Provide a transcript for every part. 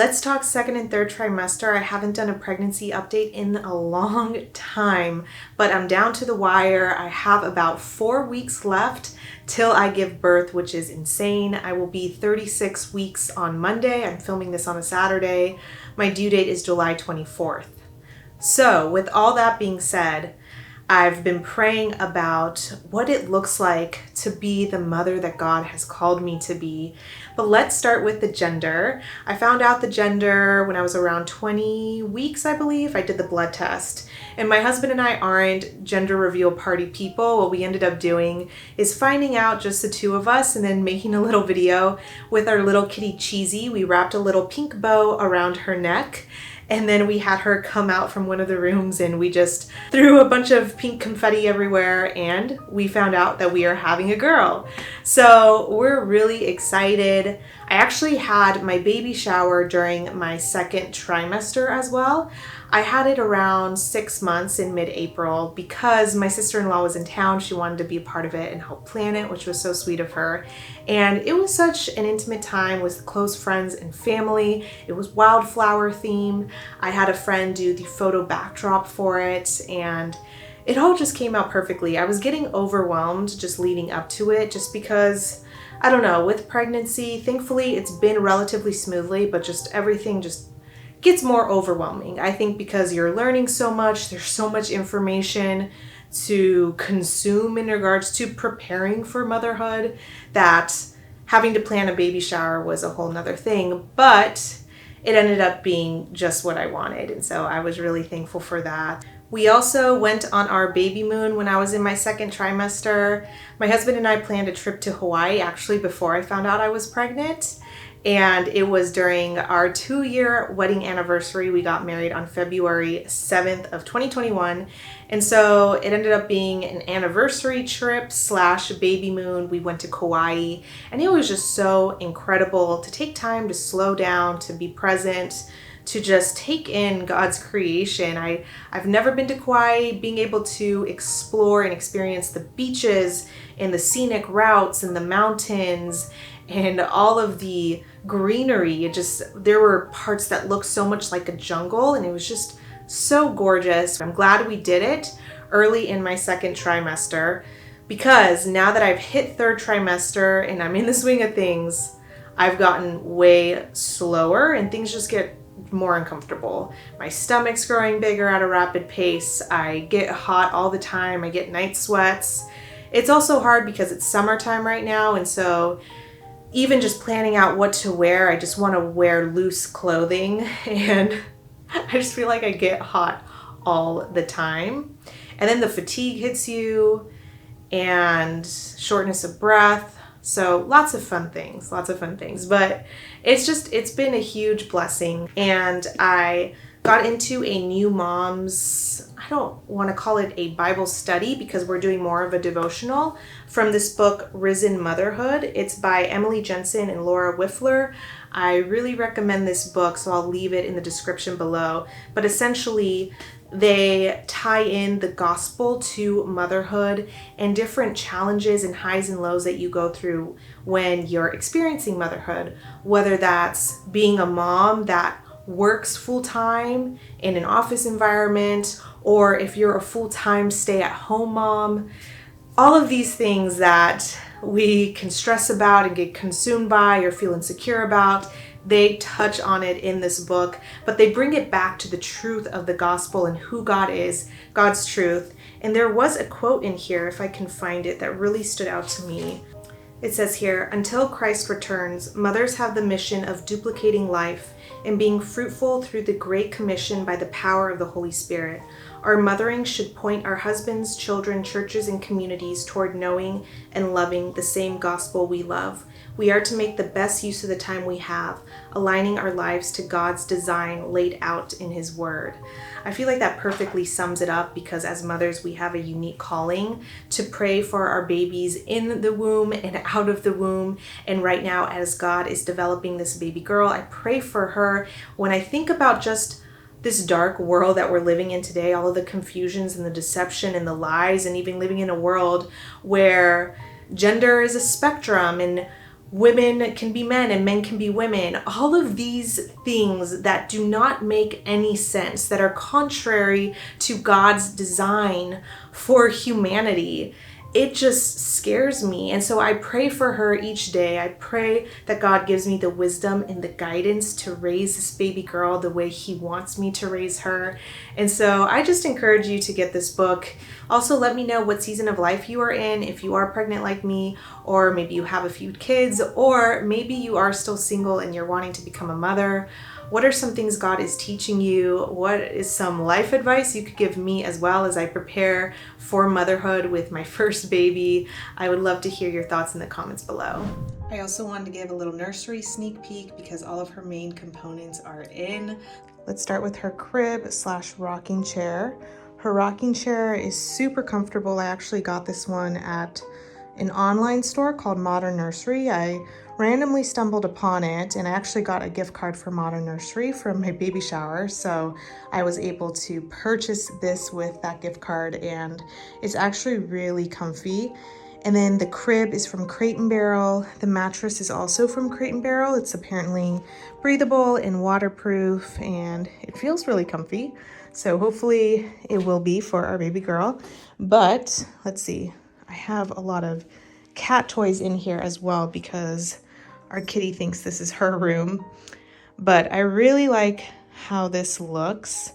Let's talk second and third trimester. I haven't done a pregnancy update in a long time, but I'm down to the wire. I have about 4 weeks left till I give birth, which is insane. I will be 36 weeks on Monday. I'm filming this on a Saturday. My due date is July 24th. So with all that being said, I've been praying about what it looks like to be the mother that God has called me to be. But let's start with the gender. I found out the gender when I was around 20 weeks, I believe. I did the blood test. And my husband and I aren't gender reveal party people. What we ended up doing is finding out just the two of us and then making a little video with our little kitty Cheesy. We wrapped a little pink bow around her neck. And then we had her come out from one of the rooms and we just threw a bunch of pink confetti everywhere and we found out that we are having a girl. So we're really excited. I actually had my baby shower during my second trimester as well. I had it around 6 months in mid-April because my sister-in-law was in town. She wanted to be a part of it and help plan it, which was so sweet of her. And it was such an intimate time with close friends and family. It was wildflower themed. I had a friend do the photo backdrop for it and it all just came out perfectly. I was getting overwhelmed just leading up to it just because, I don't know, with pregnancy, thankfully it's been relatively smoothly, but just everything just gets more overwhelming. I think because you're learning so much, there's so much information to consume in regards to preparing for motherhood that having to plan a baby shower was a whole nother thing, but it ended up being just what I wanted. And so I was really thankful for that. We also went on our Babymoon when I was in my second trimester. My husband and I planned a trip to Hawaii actually before I found out I was pregnant. And it was during our 2-year wedding anniversary. We got married on February 7th of 2021. And so it ended up being an anniversary trip / Babymoon. We went to Kauai and it was just so incredible to take time to slow down, to be present, to just take in God's creation. I've never been to Kauai. Being able to explore and experience the beaches and the scenic routes and the mountains and all of the greenery, there were parts that looked so much like a jungle and it was just so gorgeous. I'm glad we did it early in my second trimester because now that I've hit third trimester and I'm in the swing of things, I've gotten way slower and things just get more uncomfortable. My stomach's growing bigger at a rapid pace. I get hot all the time. I get night sweats. It's also hard because it's summertime right now, and so even just planning out what to wear, I just want to wear loose clothing and I just feel like I get hot all the time. And then the fatigue hits you and shortness of breath. So lots of fun things, but it's been a huge blessing. And I got into a new mom's, I don't want to call it a Bible study because we're doing more of a devotional from this book, Risen Motherhood. It's by Emily Jensen and Laura Wiffler. I really recommend this book, so I'll leave it in the description below. But essentially, they tie in the gospel to motherhood and different challenges and highs and lows that you go through when you're experiencing motherhood, whether that's being a mom that works full-time in an office environment, or if you're a full-time stay-at-home mom. All of these things that we can stress about and get consumed by or feel insecure about, they touch on it in this book, but they bring it back to the truth of the gospel and who God is, God's truth. And there was a quote in here, if I can find it, that really stood out to me. It says here, "Until Christ returns, mothers have the mission of duplicating life and being fruitful through the Great Commission by the power of the Holy Spirit. Our mothering should point our husbands, children, churches, and communities toward knowing and loving the same gospel we love. We are to make the best use of the time we have, aligning our lives to God's design laid out in His Word." I feel like that perfectly sums it up because as mothers, we have a unique calling to pray for our babies in the womb and out of the womb. And right now, as God is developing this baby girl, I pray for her. When I think about just this dark world that we're living in today, all of the confusions and the deception and the lies, and even living in a world where gender is a spectrum and women can be men and men can be women. All of these things that do not make any sense, that are contrary to God's design for humanity. It just scares me. And so I pray for her each day. I pray that God gives me the wisdom and the guidance to raise this baby girl the way He wants me to raise her. And so I just encourage you to get this book. Also, let me know what season of life you are in, if you are pregnant like me, or maybe you have a few kids, or maybe you are still single and you're wanting to become a mother. What are some things God is teaching you? What is some life advice you could give me as well as I prepare for motherhood with my first baby? I would love to hear your thoughts in the comments below. I also wanted to give a little nursery sneak peek because all of her main components are in. Let's start with her crib / rocking chair. Her rocking chair is super comfortable. I actually got this one at an online store called Modern Nursery. I randomly stumbled upon it, and I actually got a gift card for Modern Nursery from my baby shower, so I was able to purchase this with that gift card, and it's actually really comfy. And then the crib is from Crate & Barrel. The mattress is also from Crate & Barrel. It's apparently breathable and waterproof, and it feels really comfy. So hopefully it will be for our baby girl. But let's see, I have a lot of cat toys in here as well because our kitty thinks this is her room. But I really like how this looks.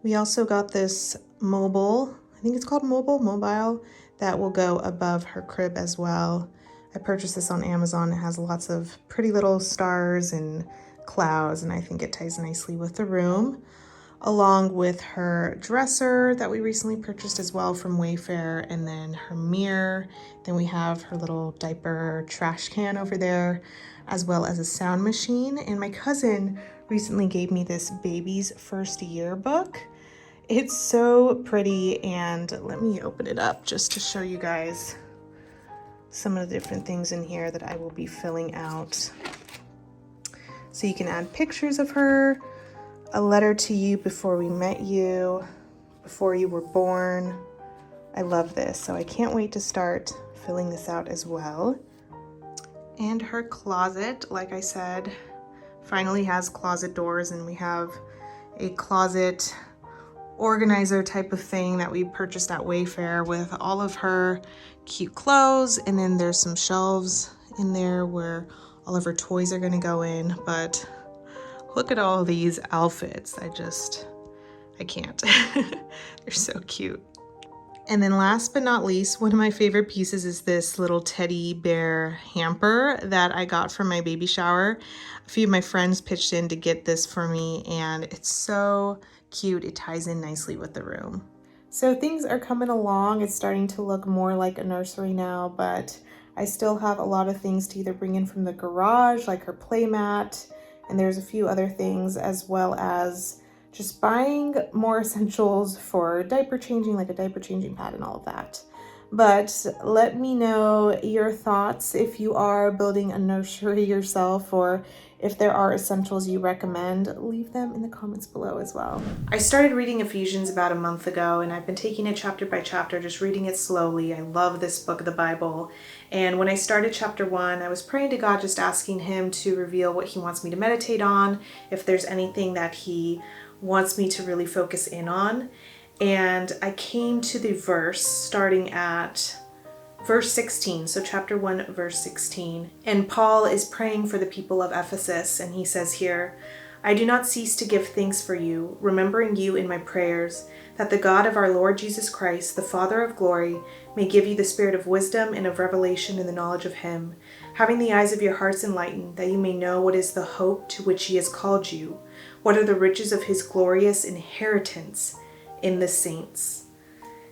We also got this mobile, I think it's called mobile, that will go above her crib as well. I purchased this on Amazon. It has lots of pretty little stars and clouds, and I think it ties nicely with the room, along with her dresser that we recently purchased as well from Wayfair, and then her mirror. Then we have her little diaper trash can over there, as well as a sound machine. And my cousin recently gave me this baby's first year book. It's so pretty, and let me open it up just to show you guys some of the different things in here that I will be filling out. So you can add pictures of her, a letter to you before we met you, before you were born. I love this, so I can't wait to start filling this out as well. And her closet, like I said, finally has closet doors, and we have a closet organizer type of thing that we purchased at Wayfair with all of her cute clothes, and then there's some shelves in there where all of her toys are gonna go in. But look at all these outfits. I can't. They're so cute. And then last but not least, one of my favorite pieces is this little teddy bear hamper that I got from my baby shower. A few of my friends pitched in to get this for me, and it's so cute. It ties in nicely with the room. So things are coming along. It's starting to look more like a nursery now, but I still have a lot of things to either bring in from the garage, like her play mat, and there's a few other things, as well as just buying more essentials for diaper changing, like a diaper changing pad and all of that. But let me know your thoughts if you are building a nursery yourself, or if there are essentials you recommend. Leave them in the comments below as well. I started reading Ephesians about a month ago, and I've been taking it chapter by chapter, just reading it slowly. I love this book of the Bible. And when I started chapter 1, I was praying to God, just asking Him to reveal what He wants me to meditate on, if there's anything that He wants me to really focus in on. And I came to the verse starting at verse 16, so chapter 1, verse 16. And Paul is praying for the people of Ephesus, and he says here, "I do not cease to give thanks for you, remembering you in my prayers, that the God of our Lord Jesus Christ, the Father of glory, may give you the spirit of wisdom and of revelation in the knowledge of Him, having the eyes of your hearts enlightened, that you may know what is the hope to which He has called you, what are the riches of His glorious inheritance in the saints."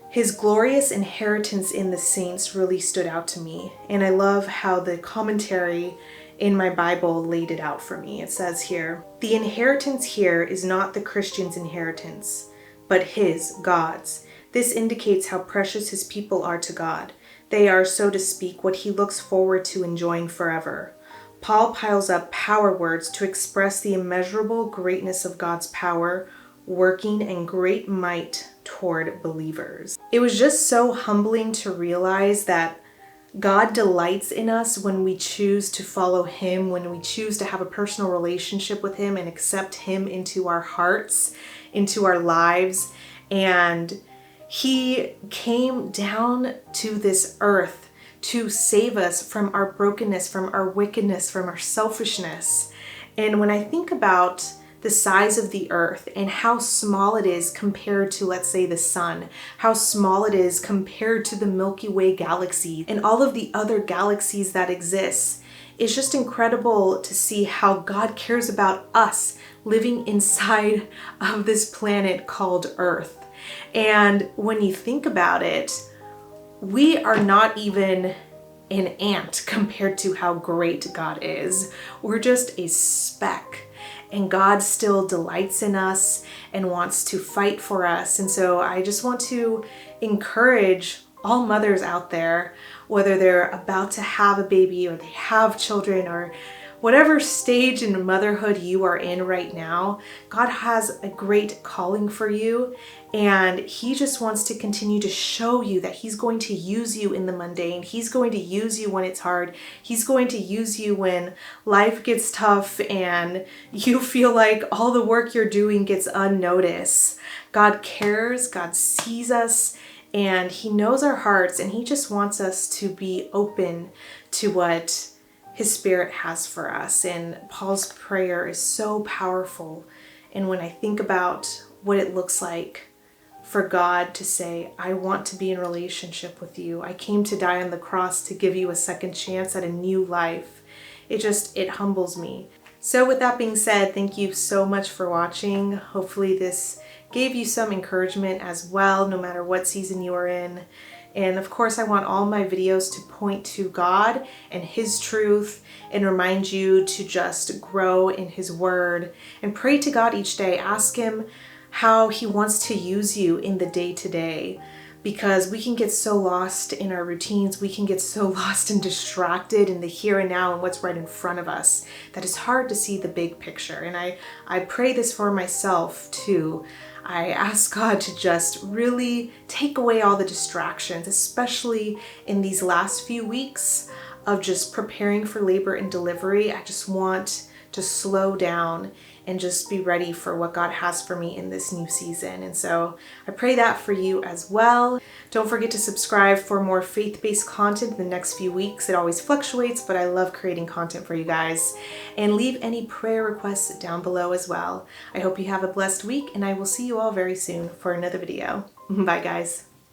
His glorious inheritance in the saints really stood out to me, and I love how the commentary in my Bible laid it out for me. It says here, "The inheritance here is not the Christian's inheritance, but his, God's. This indicates how precious His people are to God. They are, so to speak, what He looks forward to enjoying forever." Paul piles up power words to express the immeasurable greatness of God's power, working in great might toward believers. It was just so humbling to realize that God delights in us when we choose to follow Him, when we choose to have a personal relationship with Him and accept Him into our hearts, into our lives. And He came down to this earth to save us from our brokenness, from our wickedness, from our selfishness. And when I think about the size of the earth and how small it is compared to, let's say, the sun, how small it is compared to the Milky Way galaxy and all of the other galaxies that exist, it's just incredible to see how God cares about us living inside of this planet called Earth. And when you think about it, we are not even an ant compared to how great God is. We're just a speck. And God still delights in us and wants to fight for us. And so I just want to encourage all mothers out there, whether they're about to have a baby or they have children or whatever stage in motherhood you are in right now, God has a great calling for you, and He just wants to continue to show you that He's going to use you in the mundane. He's going to use you when it's hard. He's going to use you when life gets tough and you feel like all the work you're doing gets unnoticed. God cares, God sees us, and He knows our hearts, and He just wants us to be open to what His Spirit has for us. And Paul's prayer is so powerful. And when I think about what it looks like for God to say, I want to be in relationship with you. I came to die on the cross to give you a second chance at a new life. It humbles me. So with that being said, thank you so much for watching. Hopefully this gave you some encouragement as well, no matter what season you are in. And of course, I want all my videos to point to God and His truth and remind you to just grow in His Word and pray to God each day. Ask Him how He wants to use you in the day-to-day, because we can get so lost in our routines. We can get so lost and distracted in the here and now and what's right in front of us that it's hard to see the big picture. And I pray this for myself too. I ask God to just really take away all the distractions, especially in these last few weeks of just preparing for labor and delivery. I just want to slow down and just be ready for what God has for me in this new season. And so I pray that for you as well. Don't forget to subscribe for more faith-based content in the next few weeks. It always fluctuates, but I love creating content for you guys. And leave any prayer requests down below as well. I hope you have a blessed week, and I will see you all very soon for another video. Bye guys.